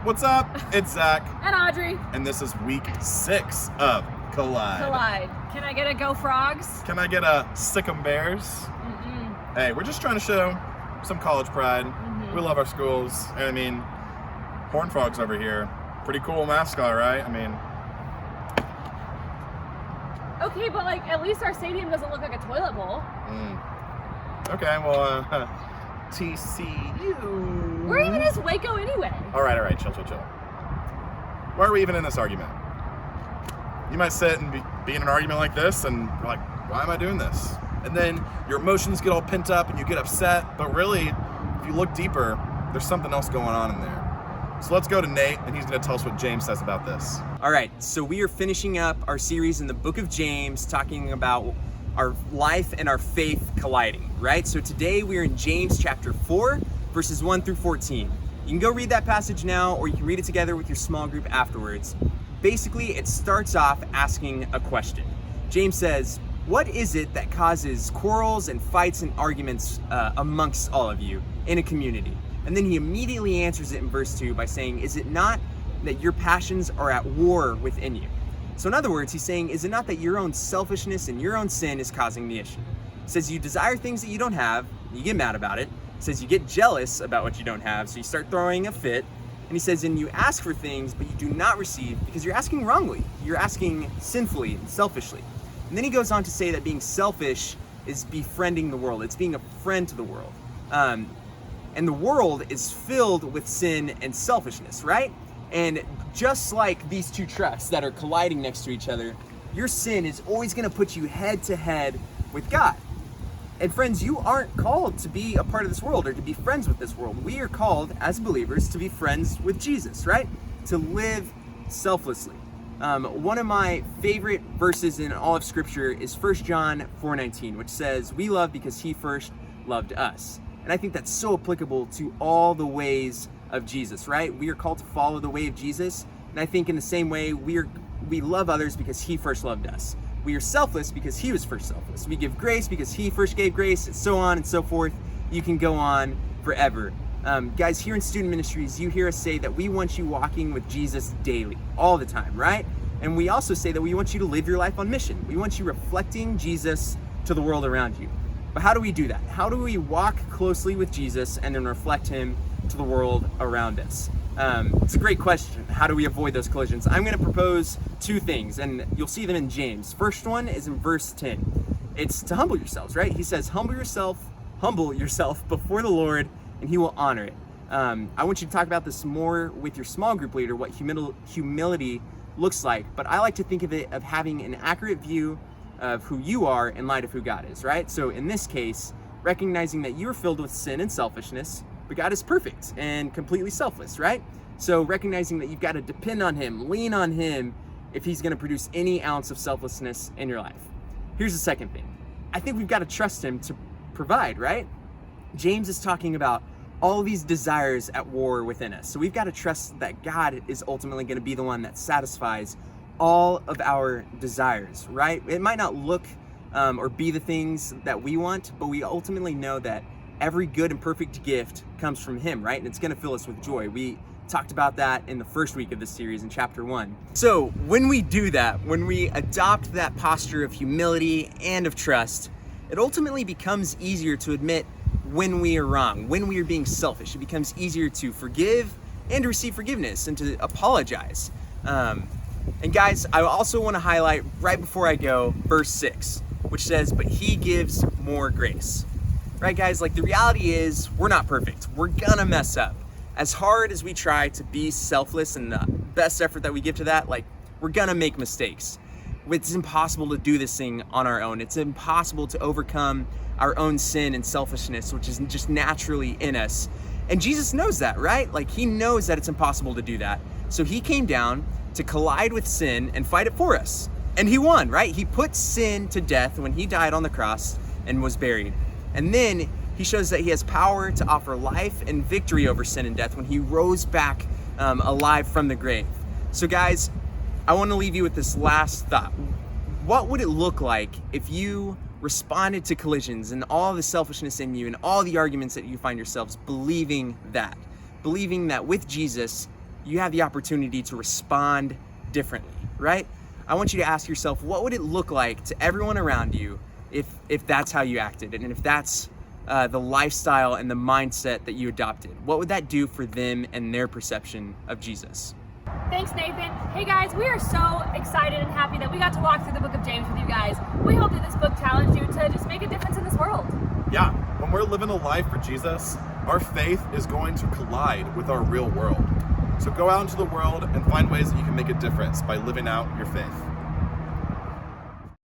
What's up? It's Zach. And Audrey. And this is week 6 of Collide. Can I get a Go Frogs? Can I get a Sick 'em Bears? Mm-mm. Hey, we're just trying to show some college pride. Mm-hmm. We love our schools. And I mean, Horned Frogs over here. Pretty cool mascot, right? I mean, Okay, but like at least our stadium doesn't look like a toilet bowl. okay, well, TCU. Where even is Waco anyway? All right, chill. Why are we even in this argument? You might sit and be in an argument like this and you're like, why am I doing this? And then your emotions get all pent up and you get upset, but really, if you look deeper, there's something else going on in there. So let's go to Nate, and he's gonna tell us what James says about this. All right, so we are finishing up our series in the book of James, talking about our life and our faith colliding, right? So today we are in James chapter 4, verses 1 through 14. You can go read that passage now, or you can read it together with your small group afterwards. Basically, it starts off asking a question. James says, what is it that causes quarrels and fights and arguments amongst all of you in a community? And then he immediately answers it in verse 2 by saying, is it not that your passions are at war within you? So in other words, he's saying, is it not that your own selfishness and your own sin is causing the issue? He says you desire things that you don't have, you get mad about it. He says you get jealous about what you don't have, so you start throwing a fit. And he says, and you ask for things, but you do not receive because you're asking wrongly. You're asking sinfully and selfishly. And then he goes on to say that being selfish is befriending the world. It's being a friend to the world. And the world is filled with sin and selfishness, right? And just like these two trucks that are colliding next to each other, your sin is always gonna put you head to head with God. And friends, you aren't called to be a part of this world or to be friends with this world. We are called as believers to be friends with Jesus, right? To live selflessly. One of my favorite verses in all of Scripture is 1 John 4:19, which says, we love because he first loved us. And I think that's so applicable to all the ways of Jesus, right? We are called to follow the way of Jesus. And I think in the same way, we love others because he first loved us. We are selfless because he was first selfless. We give grace because he first gave grace, and so on and so forth. You can go on forever. Guys, here in Student Ministries, you hear us say that we want you walking with Jesus daily, all the time, right? And we also say that we want you to live your life on mission. We want you reflecting Jesus to the world around you. But how do we do that? How do we walk closely with Jesus and then reflect him to the world around us? It's a great question. How do we avoid those collisions? I'm going to propose two things, and you'll see them in James. First one is in verse 10. It's to humble yourselves, right? He says, humble yourself before the Lord, and he will honor it. I want you to talk about this more with your small group leader, what humility looks like. But I like to think of it of having an accurate view of who you are in light of who God is, right? So in this case, recognizing that you're filled with sin and selfishness, but God is perfect and completely selfless, right? So recognizing that you've got to depend on him, lean on him if he's going to produce any ounce of selflessness in your life. Here's the second thing. I think we've got to trust him to provide, right? James is talking about all these desires at war within us. So we've got to trust that God is ultimately going to be the one that satisfies all of our desires, right? It might not look or be the things that we want, but we ultimately know that every good and perfect gift comes from him, right? And it's going to fill us with joy. We talked about that in the first week of this series in chapter 1. So when we do that, when we adopt that posture of humility and of trust, it ultimately becomes easier to admit when we are wrong, when we are being selfish. It becomes easier to forgive and to receive forgiveness and to apologize. And guys, I also want to highlight right before I go, verse 6, which says, but he gives more grace. Right, guys? Like the reality is we're not perfect. We're gonna mess up. As hard as we try to be selfless and the best effort that we give to that, like we're gonna make mistakes. It's impossible to do this thing on our own. It's impossible to overcome our own sin and selfishness, which is just naturally in us. And Jesus knows that, right? Like he knows that it's impossible to do that. So he came down to collide with sin and fight it for us. And he won, right? He put sin to death when he died on the cross and was buried. And then he shows that he has power to offer life and victory over sin and death when he rose back alive from the grave. So guys, I want to leave you with this last thought. What would it look like if you responded to collisions and all the selfishness in you and all the arguments that you find yourselves believing that with Jesus, you have the opportunity to respond differently, right? I want you to ask yourself, what would it look like to everyone around you if that's how you acted, and if that's the lifestyle and the mindset that you adopted? What would that do for them and their perception of Jesus? Thanks, Nathan. Hey guys, we are so excited and happy that we got to walk through the book of James with you guys. We hope that this book challenged you to just make a difference in this world. Yeah, when we're living a life for Jesus, our faith is going to collide with our real world. So go out into the world and find ways that you can make a difference by living out your faith.